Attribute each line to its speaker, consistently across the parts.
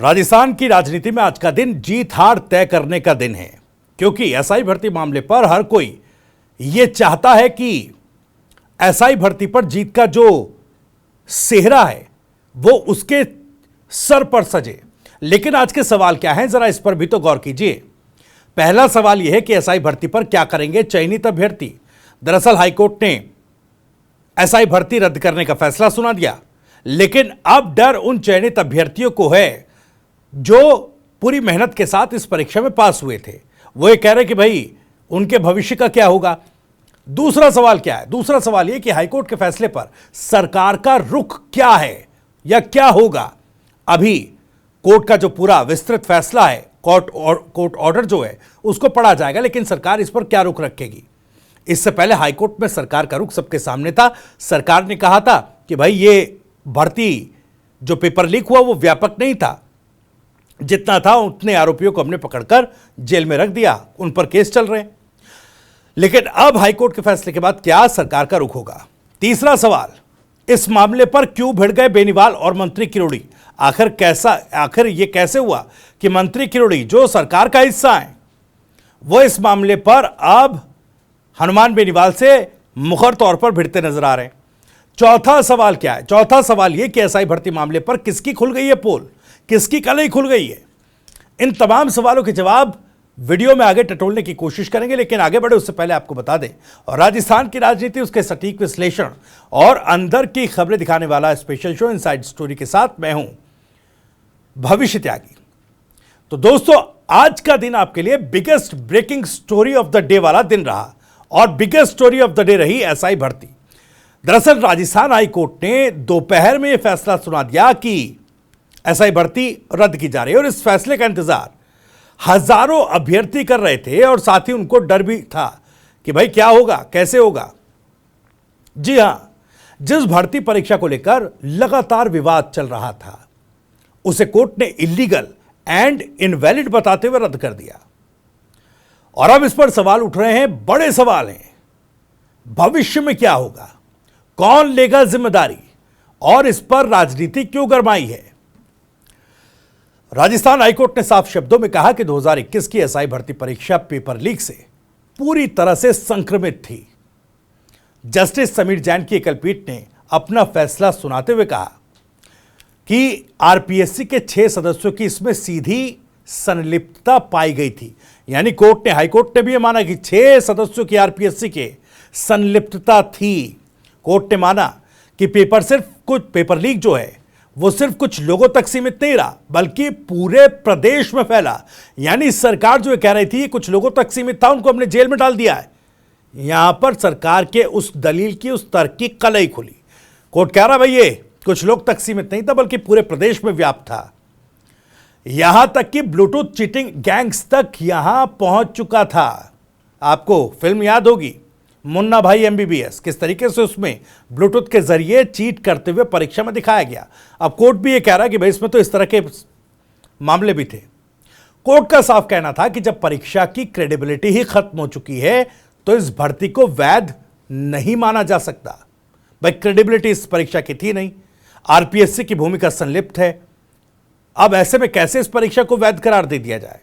Speaker 1: राजस्थान की राजनीति में आज का दिन जीत हार तय करने का दिन है, क्योंकि एसआई भर्ती मामले पर हर कोई यह चाहता है कि एसआई भर्ती पर जीत का जो सेहरा है वो उसके सर पर सजे। लेकिन आज के सवाल क्या हैं, जरा इस पर भी तो गौर कीजिए। पहला सवाल यह है कि एसआई भर्ती पर क्या करेंगे चयनित अभ्यर्थी। दरअसल हाईकोर्ट ने एसआई भर्ती रद्द करने का फैसला सुना दिया, लेकिन अब डर उन चयनित अभ्यर्थियों को है जो पूरी मेहनत के साथ इस परीक्षा में पास हुए थे। वो ये कह रहे कि भाई उनके भविष्य का क्या होगा। दूसरा सवाल क्या है? दूसरा सवाल ये कि हाईकोर्ट के फैसले पर सरकार का रुख क्या है या क्या होगा। अभी कोर्ट का जो पूरा विस्तृत फैसला है, कोर्ट ऑर्डर जो है उसको पढ़ा जाएगा, लेकिन सरकार इस पर क्या रुख रखेगी। इससे पहले हाईकोर्ट में सरकार का रुख सबके सामने था। सरकार ने कहा था कि भाई ये भर्ती जो पेपर लीक हुआ वो व्यापक नहीं था, जितना था उतने आरोपियों को हमने पकड़कर जेल में रख दिया, उन पर केस चल रहे हैं। लेकिन अब हाईकोर्ट के फैसले के बाद क्या सरकार का रुख होगा। तीसरा सवाल, इस मामले पर क्यों भिड़ गए बेनीवाल और मंत्री किरोड़ी। आखिर ये कैसे हुआ कि मंत्री किरोड़ी जो सरकार का हिस्सा है वो इस मामले पर अब हनुमान बेनीवाल से मुखर तौर पर भिड़ते नजर आ रहे हैं। चौथा सवाल क्या है? चौथा सवाल यह कि एसआई भर्ती मामले पर किसकी खुल गई है पोल, किसकी कलई खुल गई है। इन तमाम सवालों के जवाब वीडियो में आगे टटोलने की कोशिश करेंगे, लेकिन आगे बढ़े उससे पहले आपको बता दें, और राजस्थान की राजनीति, उसके सटीक विश्लेषण और अंदर की खबरें दिखाने वाला स्पेशल शो इनसाइड स्टोरी के साथ मैं हूं भविष्य त्यागी। तो दोस्तों, आज का दिन आपके लिए biggest breaking story of the day वाला दिन रहा, और biggest story of the day रही एसआई भर्ती। दरअसल राजस्थान हाई कोर्ट ने दोपहर में यह फैसला सुना दिया कि एसआई भर्ती रद्द की जा रही है, और इस फैसले का इंतजार हजारों अभ्यर्थी कर रहे थे, और साथ ही उनको डर भी था कि भाई क्या होगा, कैसे होगा। जी हां, जिस भर्ती परीक्षा को लेकर लगातार विवाद चल रहा था उसे कोर्ट ने इलीगल एंड इनवैलिड बताते हुए रद्द कर दिया। और अब इस पर सवाल उठ रहे हैं, बड़े सवाल हैं। भविष्य में क्या होगा, कौन लेगा जिम्मेदारी, और इस पर राजनीति क्यों गरमाई है। राजस्थान हाईकोर्ट ने साफ शब्दों में कहा कि 2021 की एसआई भर्ती परीक्षा पेपर लीक से पूरी तरह से संक्रमित थी। जस्टिस समीर जैन की एकल पीठ ने अपना फैसला सुनाते हुए कहा कि आरपीएससी के 6 सदस्यों की इसमें सीधी संलिप्तता पाई गई थी। यानी हाईकोर्ट ने भी यह माना कि 6 सदस्यों की आरपीएससी के संलिप्तता थी। कोर्ट ने माना कि पेपर लीक जो है वो सिर्फ कुछ लोगों तक सीमित नहीं रहा, बल्कि पूरे प्रदेश में फैला। यानी सरकार जो कह रही थी कुछ लोगों तक सीमित था, उनको हमने जेल में डाल दिया है। यहां पर सरकार के उस दलील की, उस तर्क की कलई खुली। कोर्ट कह रहा भाई ये कुछ लोग तक सीमित नहीं था, बल्कि पूरे प्रदेश में व्याप्त था। यहां तक कि ब्लूटूथ चीटिंग गैंग्स तक यहां पहुंच चुका था। आपको फिल्म याद होगी मुन्ना भाई एमबीबीएस, किस तरीके से उसमें ब्लूटूथ के जरिए चीट करते हुए परीक्षा में दिखाया गया। अब कोर्ट भी ये कह रहा है कि भाई इसमें तो इस तरह के मामले भी थे। कोर्ट का साफ कहना था कि जब परीक्षा की क्रेडिबिलिटी ही खत्म हो चुकी है तो इस भर्ती को वैध नहीं माना जा सकता। भाई क्रेडिबिलिटी इस परीक्षा की थी नहीं, आरपीएससी की भूमिका संलिप्त है। अब ऐसे में कैसे इस परीक्षा को वैध करार दे दिया जाए।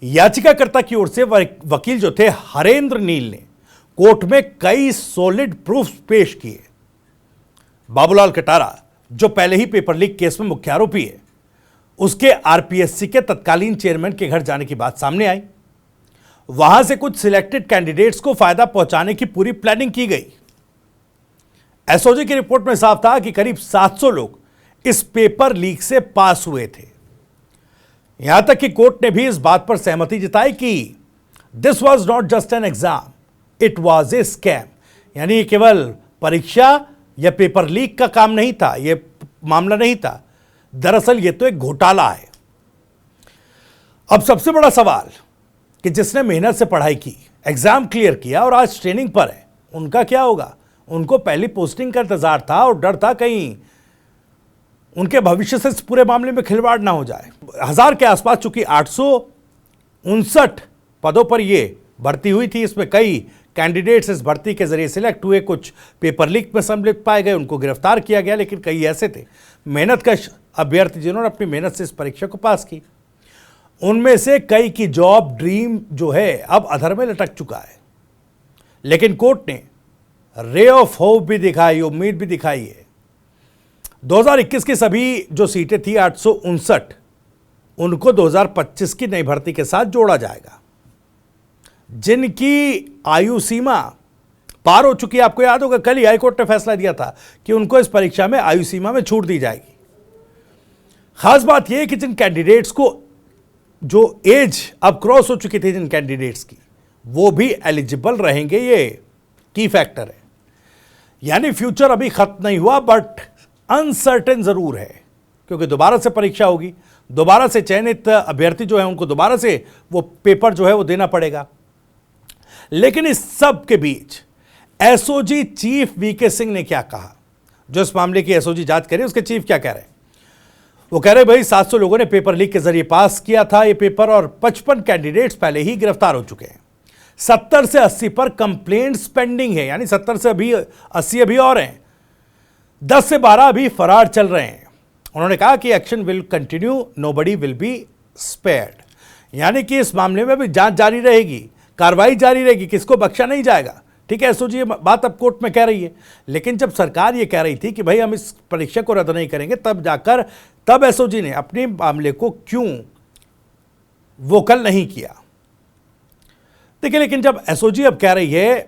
Speaker 1: याचिकाकर्ता की ओर से वकील जो थे हरेंद्र नील ने कोर्ट में कई सॉलिड प्रूफ पेश किए। बाबूलाल कटारा जो पहले ही पेपर लीक केस में मुख्य आरोपी है, उसके आरपीएससी के तत्कालीन चेयरमैन के घर जाने की बात सामने आई। वहां से कुछ सिलेक्टेड कैंडिडेट्स को फायदा पहुंचाने की पूरी प्लानिंग की गई। एसओजी की रिपोर्ट में साफ था कि करीब 700 लोग इस पेपर लीक से पास हुए थे। यहां तक कि कोर्ट ने भी इस बात पर सहमति जताई कि this was not just an exam, it was a scam. यानी केवल परीक्षा या पेपर लीक का काम नहीं था, यह मामला नहीं था, दरअसल यह तो एक घोटाला है। अब सबसे बड़ा सवाल कि जिसने मेहनत से पढ़ाई की, एग्जाम क्लियर किया और आज ट्रेनिंग पर है, उनका क्या होगा। उनको पहली पोस्टिंग का इंतजार था और डर था कहीं उनके भविष्य से इस पूरे मामले में खिलवाड़ ना हो जाए। 1000 के आसपास चूंकि 859 पदों पर यह भर्ती हुई थी, इसमें कई कैंडिडेट्स इस भर्ती के जरिए सिलेक्ट हुए, कुछ पेपर लीक में सम्मिलित पाए गए, उनको गिरफ्तार किया गया, लेकिन कई ऐसे थे मेहनत का अभ्यर्थी जिन्होंने अपनी मेहनत से इस परीक्षा को पास की, उनमें से कई की जॉब ड्रीम जो है अब अधर में लटक चुका है। लेकिन कोर्ट ने रे ऑफ होप भी दिखाई, उम्मीद भी दिखाई है। 2021 की सभी जो सीटें थी 859, उनको 2025 की नई भर्ती के साथ जोड़ा जाएगा। जिनकी आयु सीमा पार हो चुकी है, आपको याद होगा कल ही हाईकोर्ट ने फैसला दिया था कि उनको इस परीक्षा में आयु सीमा में छूट दी जाएगी। खास बात यह है कि जिन कैंडिडेट्स को जो एज अब क्रॉस हो चुकी थी जिन कैंडिडेट्स की, वो भी एलिजिबल रहेंगे। ये की फैक्टर है, यानी फ्यूचर अभी खत्म नहीं हुआ, बट अनसर्टेन जरूर है, क्योंकि दोबारा से परीक्षा होगी, दोबारा से चयनित अभ्यर्थी जो है उनको दोबारा से वो पेपर जो है वो देना पड़ेगा। लेकिन इस सब के बीच एसओजी चीफ वीके सिंह ने क्या कहा, जो इस मामले की एसओजी जांच करे, उसके चीफ क्या कह रहे हैं? वो कह रहे भाई 700 लोगों ने पेपर लीक के जरिए पास किया था ये पेपर, और 55 कैंडिडेट्स पहले ही गिरफ्तार हो चुके हैं। 70 से 80 पर कंप्लेंट्स पेंडिंग है, यानी 70 से 80 अभी और हैं। 10 से 12 अभी फरार चल रहे हैं। उन्होंने कहा कि action will continue, nobody will be spared, यानी कि इस मामले में भी जांच जारी रहेगी, कार्रवाई जारी रहेगी, किसको बख्शा नहीं जाएगा। ठीक है, एसओजी ये बात अब कोर्ट में कह रही है, लेकिन जब सरकार ये कह रही थी कि भाई हम इस परीक्षा को रद्द नहीं करेंगे, तब एसओजी ने अपने मामले को क्यों वोकल नहीं किया। देखिए, लेकिन जब एसओजी अब कह रही है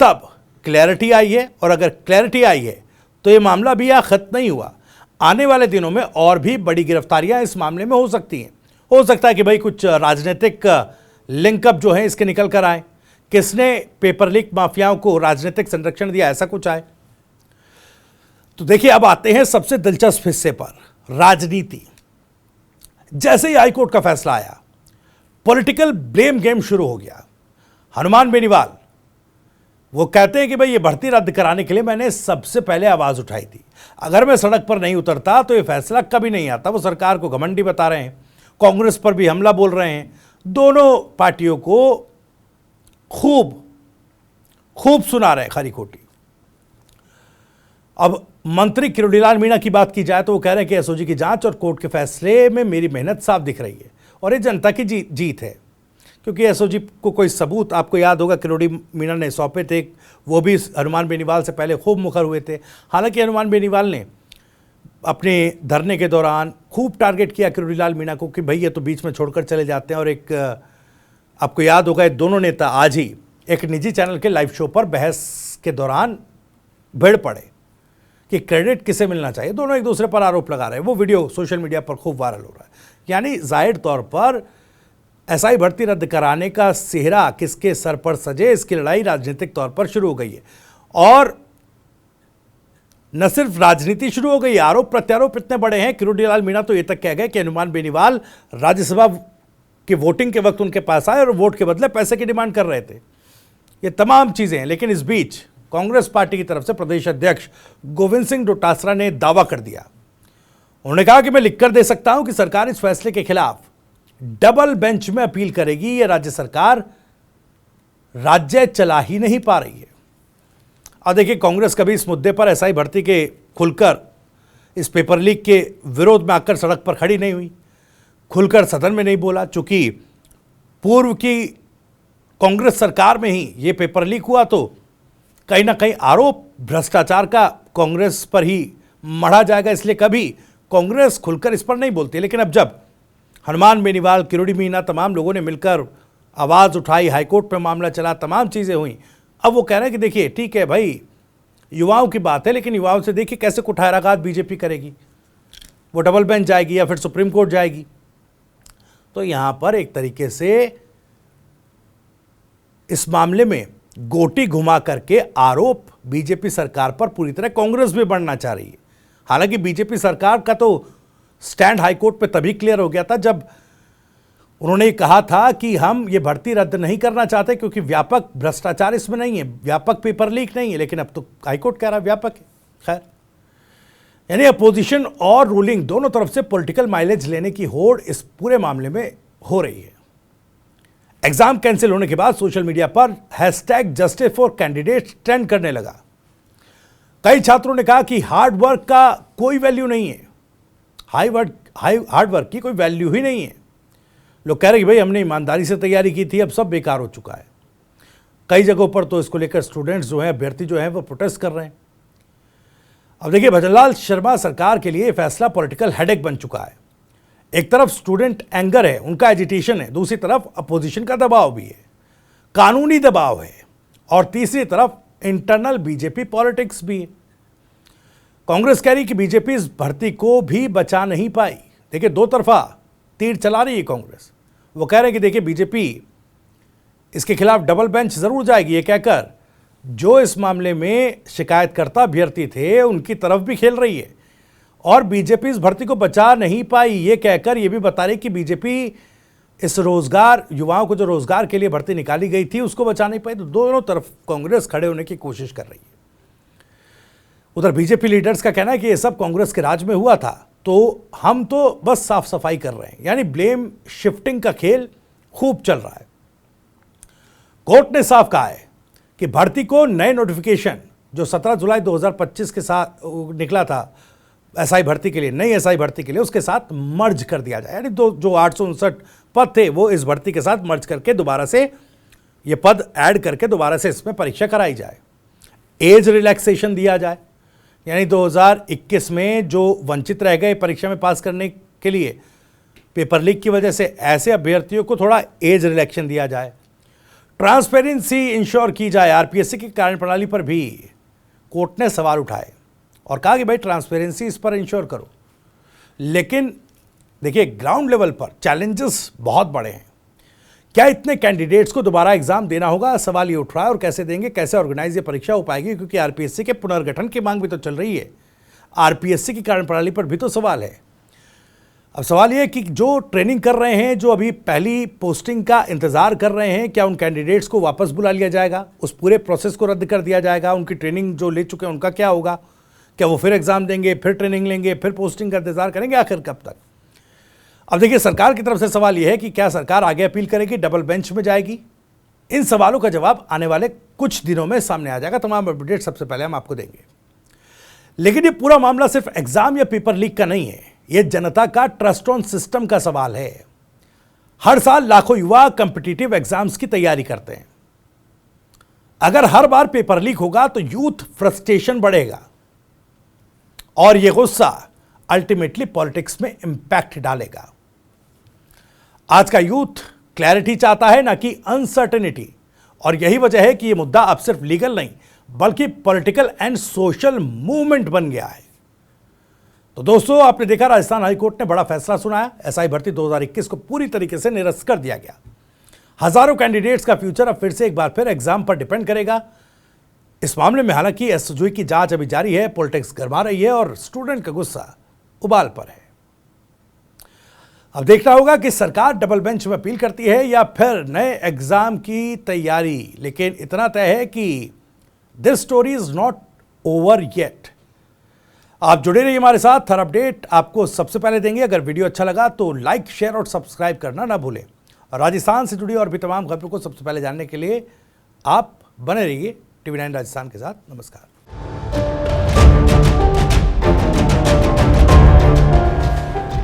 Speaker 1: तब क्लैरिटी आई है, और अगर क्लैरिटी आई है तो ये मामला भी यहाँ खत्म नहीं हुआ। आने वाले दिनों में और भी बड़ी गिरफ्तारियां इस मामले में हो सकती हैं। हो सकता है कि भाई कुछ राजनीतिक लिंकअप जो है इसके निकल कर आए, किसने पेपर लीक माफियाओं को राजनीतिक संरक्षण दिया, ऐसा कुछ आए। तो देखिए, अब आते हैं सबसे दिलचस्प हिस्से पर, राजनीति। जैसे ही हाईकोर्ट का फैसला आया, पॉलिटिकल ब्लेम गेम शुरू हो गया। हनुमान बेनीवाल वो कहते हैं कि भाई ये भर्ती रद्द कराने के लिए मैंने सबसे पहले आवाज उठाई थी, अगर मैं सड़क पर नहीं उतरता तो ये फैसला कभी नहीं आता। वो सरकार को घमंडी बता रहे हैं, कांग्रेस पर भी हमला बोल रहे हैं, दोनों पार्टियों को खूब सुना रहे हैं खरी खोटी। अब मंत्री किरोड़ीलाल मीणा की बात की जाए तो वो कह रहे हैं कि एसओजी की जांच और कोर्ट के फैसले में मेरी मेहनत साफ दिख रही है, और ये जनता की जीत है, क्योंकि एसओजी को कोई सबूत, आपको याद होगा किरोड़ी मीणा ने सौंपे थे, वो भी हनुमान बेनीवाल से पहले खूब मुखर हुए थे। हालांकि हनुमान बेनीवाल ने अपने धरने के दौरान खूब टारगेट किया किरोड़ीलाल मीणा को कि भाई ये तो बीच में छोड़कर चले जाते हैं, और एक आपको याद होगा ये दोनों नेता आज ही एक निजी चैनल के लाइव शो पर बहस के दौरान भिड़ पड़े कि क्रेडिट किसे मिलना चाहिए। दोनों एक दूसरे पर आरोप लगा रहे हैं। वो वीडियो सोशल मीडिया पर खूब वायरल हो रहा है। यानी जाहिर तौर पर एसआई भर्ती रद्द कराने का सेहरा किसके सर पर सजे, इसकी लड़ाई राजनीतिक तौर पर शुरू हो गई है। और न सिर्फ राजनीति शुरू हो गई, आरोप प्रत्यारोप इतने बड़े हैं। किरोड़ीलाल मीणा तो ये तक कह गए कि हनुमान बेनीवाल राज्यसभा की वोटिंग के वक्त उनके पास आए और वोट के बदले पैसे की डिमांड कर रहे थे। ये तमाम चीजें हैं। लेकिन इस बीच कांग्रेस पार्टी की तरफ से प्रदेश अध्यक्ष गोविंद सिंह डोटासरा ने दावा कर दिया। उन्होंने कहा कि मैं लिखकर दे सकता हूं कि सरकार इस फैसले के खिलाफ डबल बेंच में अपील करेगी। यह राज्य सरकार राज्य चला ही नहीं पा रही है। और देखिए, कांग्रेस कभी इस मुद्दे पर एसआई भर्ती के खुलकर इस पेपर लीक के विरोध में आकर सड़क पर खड़ी नहीं हुई, खुलकर सदन में नहीं बोला। चूंकि पूर्व की कांग्रेस सरकार में ही ये पेपर लीक हुआ तो कहीं ना कहीं आरोप भ्रष्टाचार का कांग्रेस पर ही मढ़ा जाएगा, इसलिए कभी कांग्रेस खुलकर इस पर नहीं बोलती। लेकिन अब जब हनुमान बेनीवाल, किरोड़ी मीणा, तमाम लोगों ने मिलकर आवाज़ उठाई, हाईकोर्ट में मामला चला, तमाम चीज़ें हुई, अब वो कह रहे हैं कि देखिए ठीक है भाई, युवाओं की बात है, लेकिन युवाओं से देखिए कैसे कुठाराघात बीजेपी करेगी। वो डबल बेंच जाएगी या फिर सुप्रीम कोर्ट जाएगी। तो यहाँ पर एक तरीके से इस मामले में गोटी घुमा करके आरोप बीजेपी सरकार पर पूरी तरह कांग्रेस भी बढ़ना चाह रही है। हालांकि बीजेपी सरकार का तो स्टैंड हाईकोर्ट पे तभी क्लियर हो गया था जब उन्होंने कहा था कि हम ये भर्ती रद्द नहीं करना चाहते क्योंकि व्यापक भ्रष्टाचार इसमें नहीं है, व्यापक पेपर लीक नहीं है। लेकिन अब तो हाईकोर्ट कह रहा है व्यापक है। खैर, यानी अपोजिशन और रूलिंग दोनों तरफ से पॉलिटिकल माइलेज लेने की होड़ इस पूरे मामले में हो रही है। एग्जाम कैंसिल होने के बाद सोशल मीडिया पर #जस्टिस फॉर कैंडिडेट्स ट्रेंड करने लगा। कई छात्रों ने कहा कि हार्ड वर्क का कोई वैल्यू नहीं है, हार्ड वर्क की कोई वैल्यू ही नहीं है। लोग कह रहे हैं कि भाई हमने ईमानदारी से तैयारी की थी, अब सब बेकार हो चुका है। कई जगहों पर तो इसको लेकर स्टूडेंट्स जो हैं, अभ्यर्थी जो हैं, वो प्रोटेस्ट कर रहे हैं। अब देखिए, भजनलाल शर्मा सरकार के लिए फैसला पॉलिटिकल हेडेक बन चुका है। एक तरफ स्टूडेंट एंगर है, उनका एजिटेशन है, दूसरी तरफ अपोजिशन का दबाव भी है, कानूनी दबाव है, और तीसरी तरफ इंटरनल बीजेपी पॉलिटिक्स भी है। कांग्रेस कह रही कि बीजेपी इस भर्ती को भी बचा नहीं पाई। देखिए, दो तरफा तीर चला रही है कांग्रेस। वो कह रहे हैं कि देखिए, बीजेपी इसके खिलाफ डबल बेंच जरूर जाएगी, ये कहकर जो इस मामले में शिकायतकर्ता अभ्यर्थी थे उनकी तरफ भी खेल रही है, और बीजेपी इस भर्ती को बचा नहीं पाई ये कहकर ये भी बता रही कि बीजेपी इस रोजगार, युवाओं को जो रोजगार के लिए भर्ती निकाली गई थी उसको बचा नहीं पाई। तो दोनों तरफ कांग्रेस खड़े होने की कोशिश कर रही है। उधर बीजेपी लीडर्स का कहना है कि ये सब कांग्रेस के राज में हुआ था, तो हम तो बस साफ सफाई कर रहे हैं, यानी ब्लेम शिफ्टिंग का खेल खूब चल रहा है। कोर्ट ने साफ कहा है कि भर्ती को नए नोटिफिकेशन जो 17 जुलाई 2025 के साथ निकला था एसआई भर्ती के लिए, नई एसआई भर्ती के लिए, उसके साथ मर्ज कर दिया जाए। यानी जो 859 पद थे वो इस भर्ती के साथ मर्ज करके दोबारा से ये पद ऐड करके दोबारा से इसमें परीक्षा कराई जाए। एज रिलैक्सेशन दिया जाए, यानी 2021 में जो वंचित रह गए परीक्षा में पास करने के लिए पेपर लीक की वजह से, ऐसे अभ्यर्थियों को थोड़ा एज रिलैक्सेशन दिया जाए। ट्रांसपेरेंसी इंश्योर की जाए। आरपीएससी की कार्यप्रणाली पर भी कोर्ट ने सवाल उठाए और कहा कि भाई ट्रांसपेरेंसी इस पर इंश्योर करो। लेकिन देखिए, ग्राउंड लेवल पर चैलेंजेस बहुत बड़े हैं। क्या इतने कैंडिडेट्स को दोबारा एग्जाम देना होगा, सवाल ये उठ रहा है, और कैसे देंगे, कैसे ऑर्गेनाइज ये परीक्षा हो पाएगी, क्योंकि आरपीएससी के पुनर्गठन की मांग भी तो चल रही है। आरपीएससी की कार्यप्रणाली पर भी तो सवाल है। अब सवाल ये है कि जो ट्रेनिंग कर रहे हैं, जो अभी पहली पोस्टिंग का इंतजार कर रहे हैं, क्या उन कैंडिडेट्स को वापस बुला लिया जाएगा, उस पूरे प्रोसेस को रद्द कर दिया जाएगा? उनकी ट्रेनिंग जो ले चुके हैं उनका क्या होगा? क्या वो फिर एग्जाम देंगे, फिर ट्रेनिंग लेंगे, फिर पोस्टिंग का इंतजार करेंगे? आखिर कब तक? अब देखिए, सरकार की तरफ से सवाल यह है कि क्या सरकार आगे अपील करेगी, डबल बेंच में जाएगी? इन सवालों का जवाब आने वाले कुछ दिनों में सामने आ जाएगा। तमाम अपडेट सबसे पहले हम आपको देंगे। लेकिन ये पूरा मामला सिर्फ एग्जाम या पेपर लीक का नहीं है, ये जनता का ट्रस्ट ऑन सिस्टम का सवाल है। हर साल लाखों युवा कॉम्पिटिटिव एग्जाम्स की तैयारी करते हैं। अगर हर बार पेपर लीक होगा तो यूथ फ्रस्ट्रेशन बढ़ेगा और यह गुस्सा अल्टीमेटली पॉलिटिक्स में इंपैक्ट डालेगा। आज का यूथ क्लैरिटी चाहता है, ना कि अनसर्टेनिटी, और यही वजह है कि यह मुद्दा अब सिर्फ लीगल नहीं बल्कि पॉलिटिकल एंड सोशल मूवमेंट बन गया है। तो दोस्तों, आपने देखा राजस्थान हाईकोर्ट ने बड़ा फैसला सुनाया। एसआई भर्ती 2021 को पूरी तरीके से निरस्त कर दिया गया। हजारों कैंडिडेट्स का फ्यूचर अब फिर से एक बार फिर एग्जाम पर डिपेंड करेगा। इस मामले में हालांकि एसओजी की जांच अभी जारी है, पॉलिटिक्स गरमा रही है और स्टूडेंट का गुस्सा उबाल पर है। अब देखना होगा कि सरकार डबल बेंच में अपील करती है या फिर नए एग्जाम की तैयारी। लेकिन इतना तय है कि this story is not over yet. आप जुड़े रहिए हमारे साथ, हर अपडेट आपको सबसे पहले देंगे। अगर वीडियो अच्छा लगा तो लाइक, शेयर और सब्सक्राइब करना ना भूलें। और राजस्थान से जुड़ी और भी तमाम खबरों को सबसे पहले जानने के लिए आप बने रहिए टीवी 9 राजस्थान के साथ। नमस्कार।